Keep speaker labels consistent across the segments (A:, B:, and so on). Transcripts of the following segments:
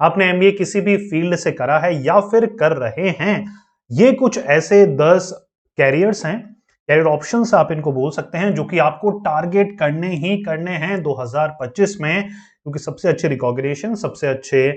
A: आपने एमबीए किसी भी फील्ड से करा है या फिर कर रहे हैं, ये कुछ ऐसे 10 कैरियर्स हैं, कैरियर ऑप्शंस आप इनको बोल सकते हैं, जो कि आपको टारगेट करने ही करने हैं 2025 में, क्योंकि सबसे अच्छे रिकॉग्निशन, सबसे अच्छे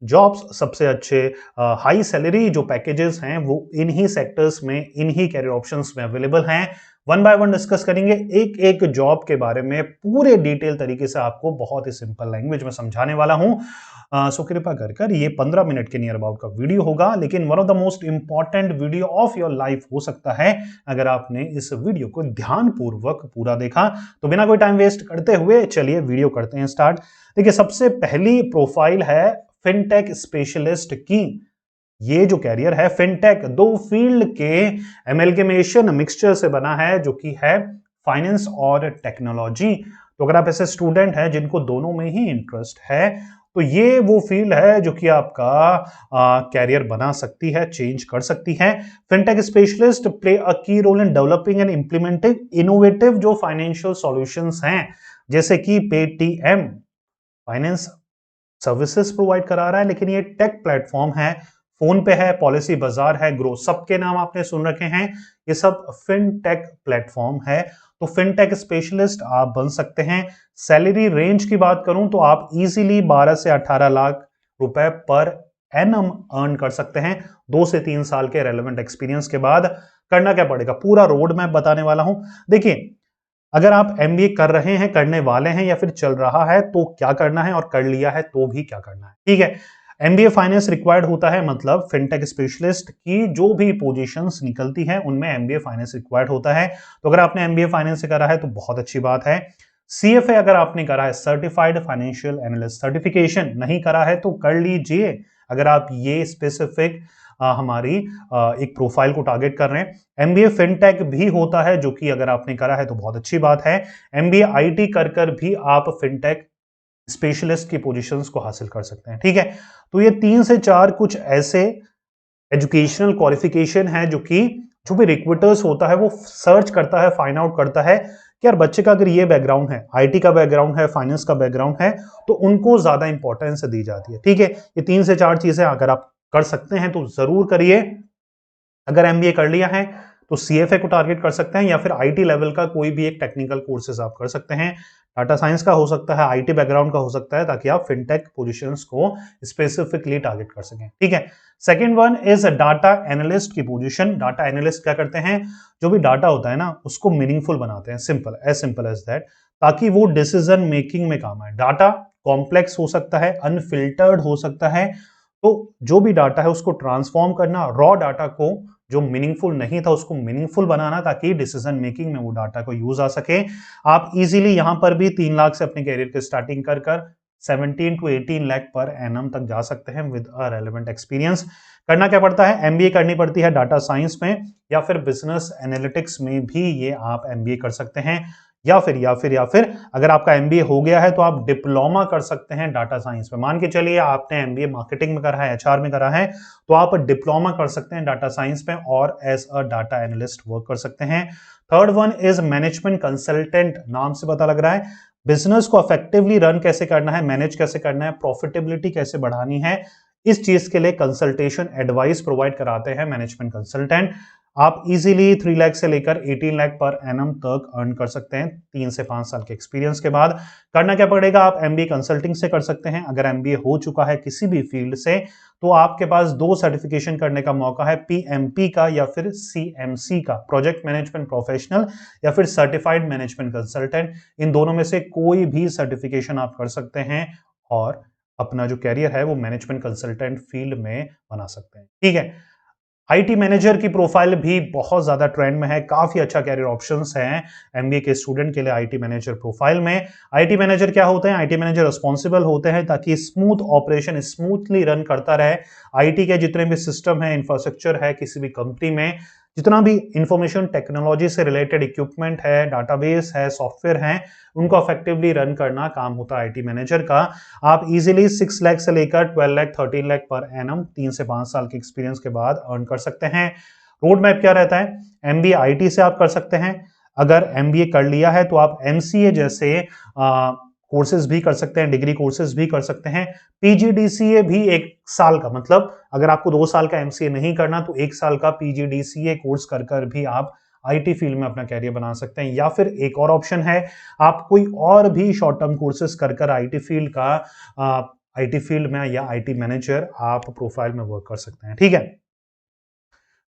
A: जॉब्स, सबसे अच्छे हाई सैलरी जो पैकेजेस हैं वो इन्हीं सेक्टर्स में, इन्हीं कैरियर ऑप्शंस में अवेलेबल हैं। वन बाय वन डिस्कस करेंगे एक एक जॉब के बारे में, पूरे डिटेल तरीके से आपको बहुत ही सिंपल लैंग्वेज में समझाने वाला हूं। सो कृपया कर ये 15 मिनट के नियर अबाउट का वीडियो होगा, लेकिन one of the most important video of your life हो सकता है अगर आपने इस वीडियो को ध्यानपूर्वक पूरा देखा। तो बिना कोई टाइम वेस्ट करते हुए चलिए वीडियो करते हैं स्टार्ट। देखिए, सबसे पहली प्रोफाइल है फिनटेक स्पेशलिस्ट की। ये जो कैरियर है फिनटेक, दो फील्ड के एमेलगेमेशन मिक्सचर से बना है, जो कि है फाइनेंस और टेक्नोलॉजी। तो अगर आप ऐसे स्टूडेंट हैं जिनको दोनों में ही इंटरेस्ट है, तो ये वो फील्ड है जो कि आपका कैरियर बना सकती है, चेंज कर सकती है। Fintech specialist play a key role in developing and implementing innovative जो फाइनेंशियल सॉल्यूशंस हैं, जैसे कि पेटीएम फाइनेंस सर्विसेज प्रोवाइड करा रहा है, लेकिन ये टेक प्लेटफॉर्म है, फोन पे है, पॉलिसी बाजार है, ग्रो, सबके नाम आपने सुन रखे हैं, ये सब फिनटेक प्लेटफॉर्म है। तो फिनटेक स्पेशलिस्ट आप बन सकते हैं। सैलरी रेंज की बात करूं तो आप इजीली 12 से 18 लाख रुपए पर एनम अर्न कर सकते हैं 2 से 3 साल के रेलेवेंट एक्सपीरियंस के बाद। करना क्या पड़ेगा, पूरा रोड मैप बताने वाला हूं। देखिए, अगर आप एमबीए कर रहे हैं, करने वाले हैं या फिर चल रहा है, तो क्या करना है, और कर लिया है तो भी क्या करना है, ठीक है। एमबीए फाइनेंस रिक्वायर्ड होता है, मतलब फिनटेक स्पेशलिस्ट की जो भी पोजीशंस निकलती हैं उनमें एमबीए फाइनेंस रिक्वायर्ड होता है। तो अगर आपने एमबीए फाइनेंस से करा है तो बहुत अच्छी बात है। सीएफए अगर आपने करा है, सर्टिफाइड फाइनेंशियल एनालिस्ट सर्टिफिकेशन नहीं करा है तो कर लीजिए, अगर आप ये स्पेसिफिक हमारी एक प्रोफाइल को टारगेट कर रहे हैं। एमबीए फिनटेक भी होता है, जो कि अगर आपने करा है तो बहुत अच्छी बात है। एमबीए आईटी कर कर भी आप फिनटेक स्पेशलिस्ट की पोजीशंस को हासिल कर सकते हैं, ठीक है। तो ये 3 से 4 कुछ ऐसे एजुकेशनल क्वालिफिकेशन है जो भी रिक्रूटर्स होता है वो सर्च करता है, फाइंड आउट करता है कि यार बच्चे का अगर ये बैकग्राउंड है, आईटी का बैकग्राउंड है, फाइनेंस का बैकग्राउंड है, तो उनको ज्यादा इंपॉर्टेंस दी जाती है, ठीक है। ये 3 से 4 चीजें अगर आप कर सकते हैं तो जरूर करिए। अगर एमबीए कर लिया है तो सीएफए को टारगेट कर सकते हैं, या फिर आईटी लेवल का कोई भी एक टेक्निकल कोर्सेज आप कर सकते हैं। डाटा साइंस का हो सकता है, आईटी बैकग्राउंड का हो सकता है, ताकि आप फिनटेक पोजीशंस को स्पेसिफिकली टारगेट कर सकें, ठीक है। Second one is data analyst की पोजीशन। डाटा एनालिस्ट क्या करते हैं, जो भी डाटा होता है ना उसको मीनिंगफुल बनाते हैं, सिंपल एज दैट, ताकि वो डिसीजन मेकिंग में काम आए। डाटा कॉम्प्लेक्स हो सकता है, अनफिल्टर्ड हो सकता है, तो जो भी डाटा है उसको ट्रांसफॉर्म करना, रॉ डाटा को जो मीनिंगफुल नहीं था उसको मीनिंगफुल बनाना, ताकि डिसीजन मेकिंग में वो डाटा को यूज आ सके। आप इजीली यहां पर भी 3 लाख से अपने कैरियर की स्टार्टिंग कर 17 to 18 लाख पर एनम तक जा सकते हैं विद अ रेलेवेंट एक्सपीरियंस। करना क्या पड़ता है, एमबीए करनी पड़ती है डाटा साइंस में, या फिर बिजनेस एनालिटिक्स में भी ये आप एमबीए कर सकते हैं, या फिर अगर आपका एमबीए हो गया है तो आप डिप्लोमा कर सकते हैं डाटा साइंस में। मान के चलिए आपने एमबीए मार्केटिंग में करा है, एचआर में करा है, तो आप डिप्लोमा कर सकते हैं डाटा साइंस में और as a data analyst work कर सकते हैं। Third one is management consultant. नाम से पता लग रहा है बिजनेस को इफेक्टिवली रन कैसे करना है, मैनेज कैसे करना है, प्रॉफिटेबिलिटी कैसे बढ़ानी है, इस चीज के लिए कंसल्टेशन एडवाइस प्रोवाइड कराते हैं मैनेजमेंट कंसल्टेंट। आप इजीली 3 लाख से लेकर 18 लाख पर एनम तक अर्न कर सकते हैं 3 से 5 साल के एक्सपीरियंस के बाद। करना क्या पड़ेगा, आप एमबीए कंसल्टिंग से कर सकते हैं। अगर एमबीए हो चुका है किसी भी फील्ड से तो आपके पास 2 सर्टिफिकेशन करने का मौका है, पीएमपी का या फिर सीएमसी का, प्रोजेक्ट मैनेजमेंट प्रोफेशनल या फिर सर्टिफाइड मैनेजमेंट कंसल्टेंट। इन दोनों में से कोई भी सर्टिफिकेशन आप कर सकते हैं और अपना जो कैरियर है वो मैनेजमेंट कंसल्टेंट फील्ड में बना सकते हैं, ठीक है। आईटी मैनेजर की प्रोफाइल भी बहुत ज्यादा ट्रेंड में है, काफी अच्छा कैरियर ऑप्शंस हैं एमबीए के स्टूडेंट के लिए आईटी मैनेजर प्रोफाइल में। आईटी मैनेजर क्या होते हैं, आईटी मैनेजर रिस्पॉन्सिबल होते हैं ताकि स्मूथ ऑपरेशन स्मूथली रन करता रहे। आईटी के जितने भी सिस्टम है, इंफ्रास्ट्रक्चर है किसी भी कंपनी में, जितना भी इंफॉर्मेशन टेक्नोलॉजी से रिलेटेड इक्विपमेंट है, डाटाबेस है, सॉफ्टवेयर है, उनको इफेक्टिवली रन करना काम होता है आईटी मैनेजर का। आप इजीली 6 लाख से लेकर 12 लाख 13 लाख पर एनम 3 से 5 साल के एक्सपीरियंस के बाद अर्न कर सकते हैं। रोड मैप क्या रहता है, एमबीए आईटी से आप कर सकते हैं। अगर एमबीए कर लिया है तो आप एमसीए जैसे कोर्सेज भी कर सकते हैं, डिग्री कोर्सेज भी कर सकते हैं। पीजीडीसीए भी 1 साल का, मतलब अगर आपको 2 साल का एमसीए नहीं करना तो 1 साल का पीजीडीसीए कोर्स कर कर भी आप आईटी फील्ड में अपना कैरियर बना सकते हैं। या फिर एक और ऑप्शन है, आप कोई और भी शॉर्ट टर्म कोर्सेज कर कर आईटी फील्ड में या आईटी मैनेजर आप प्रोफाइल में वर्क कर सकते हैं। ठीक है।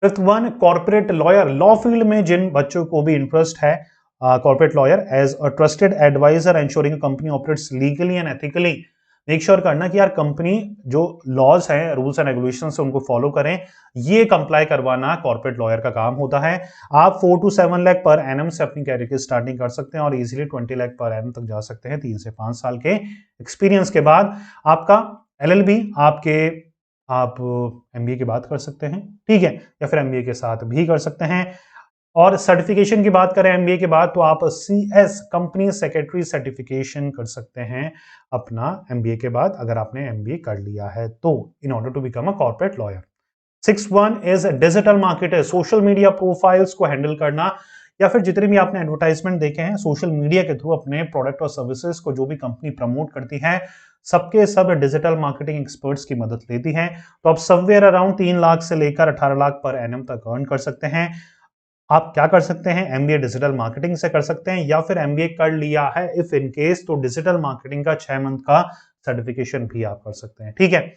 A: Fifth one, corporate lawyer. Law field में जिन बच्चों को भी इंटरेस्ट है, corporate lawyer as a trusted adviser ensuring company operates legally and ethically. Make sure करना कि यार कंपनी जो लॉज हैं, रूल्स एंड रेगुलेशंस है, उनको फॉलो करें, ये कंप्लाई करवाना कॉर्पोरेट लॉयर का काम होता है। आप 4 to 7 लाख पर एनम से अपनी कैरियर की स्टार्टिंग कर सकते हैं और इजीली 20 लाख पर एनम तक जा सकते हैं 3 से 5 साल के एक्सपीरियंस के बाद। आपका एलएलबी आप एमबीए की बात कर सकते हैं, ठीक है, या फिर एमबीए के साथ भी कर सकते हैं। और सर्टिफिकेशन की बात करें एमबीए के बाद तो आप सीएस कंपनी सेक्रेटरी सर्टिफिकेशन कर सकते हैं अपना एमबीए के बाद, अगर आपने एमबीए कर लिया है तो, in order to become a corporate lawyer. 6th is digital marketer. Social media profiles को हैंडल करना, या फिर जितने भी आपने एडवर्टाइजमेंट देखे हैं सोशल मीडिया के थ्रू अपने प्रोडक्ट और सर्विसेज को जो भी कंपनी प्रमोट करती है, सबके सब डिजिटल मार्केटिंग एक्सपर्ट्स की मदद लेती हैं। तो आप समवेयर अराउंड 3 लाख से लेकर 18 लाख पर एनएम तक अर्न कर सकते हैं। आप क्या कर सकते हैं, एमबीए डिजिटल मार्केटिंग से कर सकते हैं, या फिर एमबीए कर लिया है इफ इन केस तो डिजिटल मार्केटिंग का 6 मंथ का सर्टिफिकेशन भी आप कर सकते हैं। ठीक है।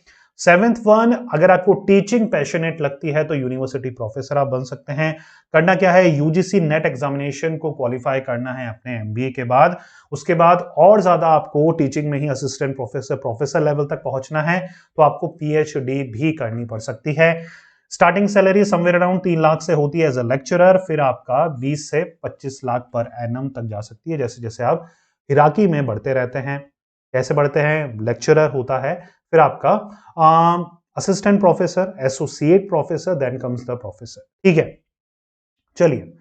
A: 7th वन, अगर आपको टीचिंग पैशनेट लगती है तो यूनिवर्सिटी प्रोफेसर आप बन सकते हैं। करना क्या है, यूजीसी नेट एग्जामिनेशन को क्वालिफाई करना है अपने एमबीए के बाद। उसके बाद और ज्यादा आपको टीचिंग में ही असिस्टेंट प्रोफेसर लेवल तक पहुंचना है तो आपको पीएचडी भी करनी पड़ सकती है। Starting salary somewhere around 3 lakh से होती है एज अ लेक्चरर, फिर आपका 20 से 25 लाख पर एनम तक जा सकती है जैसे जैसे आप हिराकी में बढ़ते रहते हैं। कैसे बढ़ते हैं, लेक्चरर होता है, फिर आपका assistant professor, associate professor, then comes the professor. ठीक है। चलिए,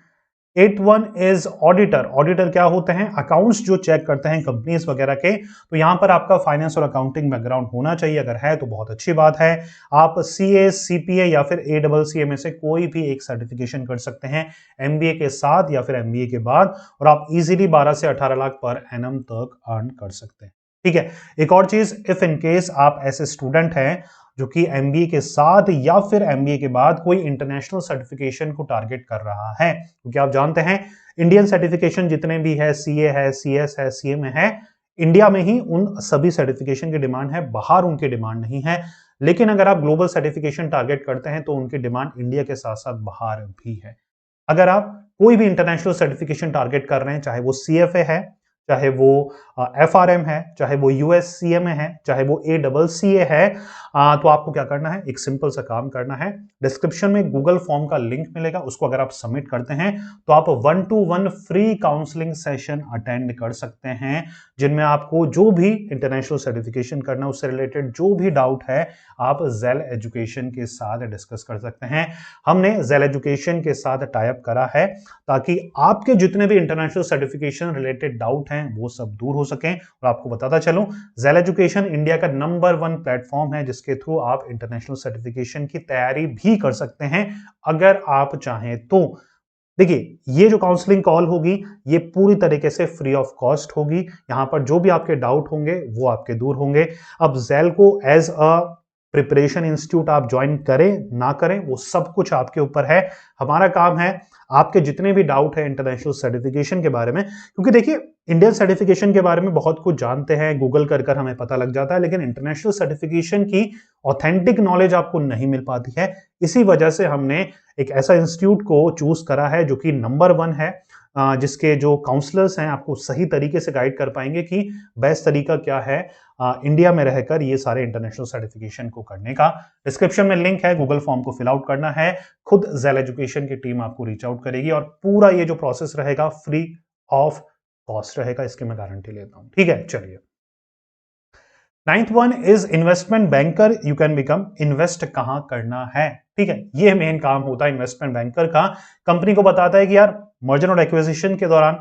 A: 8th one is auditor. Auditor क्या होते हैं, अकाउंट्स जो चेक करते हैं कंपनीज वगैरह के। तो यहां पर आपका फाइनेंस और अकाउंटिंग बैकग्राउंड होना चाहिए, अगर है तो बहुत अच्छी बात है। आप सीए, सीपीए या फिर एडबलसीए में से कोई भी एक सर्टिफिकेशन कर सकते हैं एमबीए के साथ या फिर एमबीए के बाद, और आप इजीली 12 से 18 लाख पर एनम तक अर्न कर सकते हैं। ठीक है। एक और चीज, इफ इन केस आप ऐसे स्टूडेंट हैं जो कि एमबीए के साथ या फिर एमबीए के बाद कोई इंटरनेशनल सर्टिफिकेशन को टारगेट कर रहा है, क्योंकि आप जानते हैं इंडियन सर्टिफिकेशन जितने भी है, सीए है, सीएस है, सीएमए है, इंडिया में ही उन सभी सर्टिफिकेशन की डिमांड है, बाहर उनकी डिमांड नहीं है। लेकिन अगर आप ग्लोबल सर्टिफिकेशन टारगेट करते हैं तो उनकी डिमांड इंडिया के साथ साथ बाहर भी है। अगर आप कोई भी इंटरनेशनल सर्टिफिकेशन टारगेट कर रहे हैं, चाहे वो सीएफए है, चाहे वो एफआरएम है, चाहे वो यूएससीएमए है, चाहे वो एडबलसीए है, तो आपको क्या करना है, एक सिंपल सा काम करना है। डिस्क्रिप्शन में गूगल फॉर्म का लिंक मिलेगा, उसको अगर आप सबमिट करते हैं तो आप 1-to-1 free counselling session attend कर सकते हैं, जिनमें आपको जो भी इंटरनेशनल सर्टिफिकेशन करना है उससे रिलेटेड जो भी डाउट है आप जेल एजुकेशन के साथ डिस्कस कर सकते हैं। हमने जेल एजुकेशन के साथ टाई अप करा है ताकि आपके जितने भी इंटरनेशनल सर्टिफिकेशन रिलेटेड डाउट हैं वो सब दूर हो सकें। और आपको बताता चलूं, जेल एजुकेशन इंडिया का नंबर 1 प्लेटफॉर्म है जिसके थ्रू आप इंटरनेशनल सर्टिफिकेशन की तैयारी भी कर सकते हैं अगर आप चाहें तो। देखिए, ये जो काउंसलिंग कॉल होगी ये पूरी तरीके से फ्री ऑफ कॉस्ट होगी। यहां पर जो भी आपके डाउट होंगे वो आपके दूर होंगे। अब जेल को एज अ प्रिपरेशन इंस्टीट्यूट आप ज्वाइन करें ना करें वो सब कुछ आपके ऊपर है। हमारा काम है आपके जितने भी डाउट है इंटरनेशनल सर्टिफिकेशन के बारे में, क्योंकि देखिए इंडियन सर्टिफिकेशन के बारे में बहुत कुछ जानते हैं, गूगल कर कर हमें पता लग जाता है, लेकिन इंटरनेशनल सर्टिफिकेशन की ऑथेंटिक नॉलेज आपको नहीं मिल पाती है। इसी वजह से हमने एक ऐसा इंस्टीट्यूट को चूज करा है जो कि नंबर 1 है, जिसके जो काउंसलर्स हैं आपको सही तरीके से गाइड कर पाएंगे कि बेस्ट तरीका क्या है इंडिया में रहकर ये सारे इंटरनेशनल सर्टिफिकेशन को करने का। डिस्क्रिप्शन में लिंक है, गूगल फॉर्म को फिल आउट करना है, खुद जेल एजुकेशन की टीम आपको रीच आउट करेगी और पूरा ये जो प्रोसेस रहेगा फ्री ऑफ कॉस्ट रहेगा, इसकी मैं गारंटी लेता हूं। ठीक है। चलिए, 9th one is investment banker. You can become, invest कहां करना है, ठीक है, ये मेन काम होता है इन्वेस्टमेंट बैंकर का। कंपनी को बताता है कि यार मर्जर और एक्विजिशन के दौरान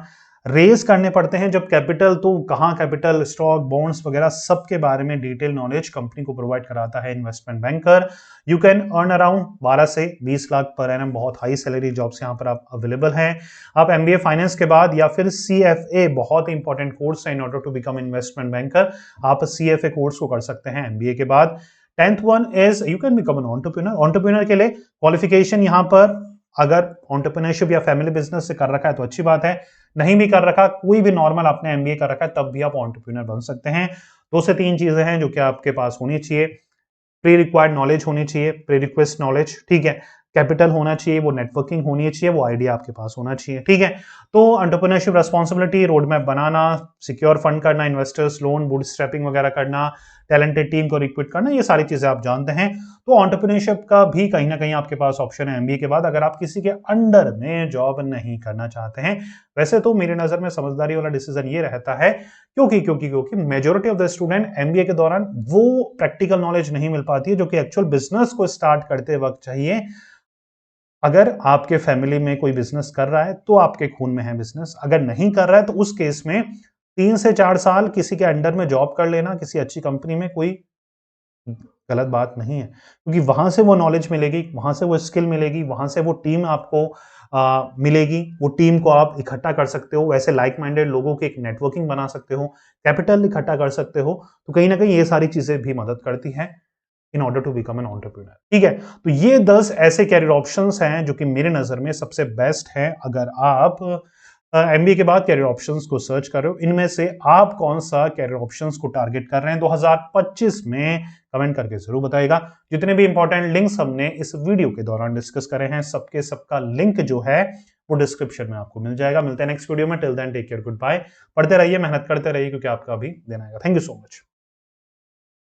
A: रेज करने पड़ते हैं जब कैपिटल, तो कहाँ कैपिटल, स्टॉक, बॉन्ड्स वगैरह सबके बारे में डिटेल नॉलेज कंपनी को प्रोवाइड कराता है investment banker. You can earn around 12 से 20 लाख पर एनम, बहुत हाई सैलरी जॉब्स यहाँ पर आप अवेलेबल हैं। आप एमबीए फाइनेंस के बाद या फिर सीएफए, बहुत इंपॉर्टेंट कोर्स है in order to become investment banker, आप सीएफए कोर्स को कर सकते हैं एमबीए के बाद। 10th one is you can become an entrepreneur. Entrepreneur के लिए क्वालिफिकेशन यहाँ पर, अगर एंटरप्रेन्योरशिप या फैमिली बिजनेस से कर रखा है तो अच्छी बात है, नहीं भी कर रखा, कोई भी नॉर्मल आपने एमबीए कर रखा है तब भी आप एंटरप्रेन्योर बन सकते हैं। 2 से 3 चीजें हैं जो कि आपके पास होनी चाहिए। प्री रिक्वायर्ड नॉलेज होनी चाहिए, प्री रिक्वेस्ट नॉलेज, ठीक है, कैपिटल होना चाहिए, वो नेटवर्किंग होनी चाहिए, वो आइडिया आपके पास होना चाहिए, ठीक है। तो एंटरप्रेन्योरशिप रिस्पांसिबिलिटी, रोड मैप बनाना, सिक्योर फंड करना, इन्वेस्टर्स लोन, बूटस्ट्रैपिंग वगैरह करना, टैलेंटेड टीम को रिक्रूट करना, ये सारी चीजें आप जानते हैं। तो एंटरप्रेन्योरशिप का भी कहीं ना कहीं आपके पास ऑप्शन है एमबीए के बाद, अगर आप किसी के अंडर में जॉब नहीं करना चाहते हैं। वैसे तो मेरी नजर में समझदारी वाला डिसीजन ये रहता है, क्योंकि majority of the student MBA के दौरान वो प्रैक्टिकल नॉलेज नहीं मिल पाती है जो कि एक्चुअल बिजनेस को स्टार्ट करते वक्त चाहिए। अगर आपके फैमिली में कोई बिजनेस कर रहा है तो आपके खून में है बिजनेस, अगर नहीं कर रहा है तो उस केस में 3 से 4 साल किसी के अंडर में जॉब कर लेना किसी अच्छी कंपनी में कोई गलत बात नहीं है, क्योंकि वहां से वो नॉलेज मिलेगी, वहां से वो स्किल मिलेगी, वहां से वो टीम आपको मिलेगी, वो टीम को आप इकट्ठा कर सकते हो, वैसे लाइक माइंडेड लोगों की एक नेटवर्किंग बना सकते हो, कैपिटल इकट्ठा कर सकते हो। तो कहीं ना कहीं ये सारी चीजें भी मदद करती हैं in order to become an entrepreneur, ठीक है। तो ये 10 ऐसे कैरियर ऑप्शंस हैं जो कि मेरे नजर में सबसे बेस्ट हैं अगर आप एमबीए के बाद कैरियर ऑप्शंस को सर्च कर रहे हो। इनमें से आप कौन सा कैरियर ऑप्शंस को टारगेट कर रहे हैं 2025 में, कमेंट करके जरूर बताइएगा। जितने भी इंपॉर्टेंट लिंक्स हमने इस वीडियो के दौरान डिस्कस करे हैं सबके सबका लिंक जो है वो डिस्क्रिप्शन में आपको मिल जाएगा। मिलते हैं नेक्स्ट वीडियो में, till then take care, goodbye. पढ़ते रहिए, मेहनत करते रहिए, क्योंकि आपका भी दिन आएगा। Thank you so much.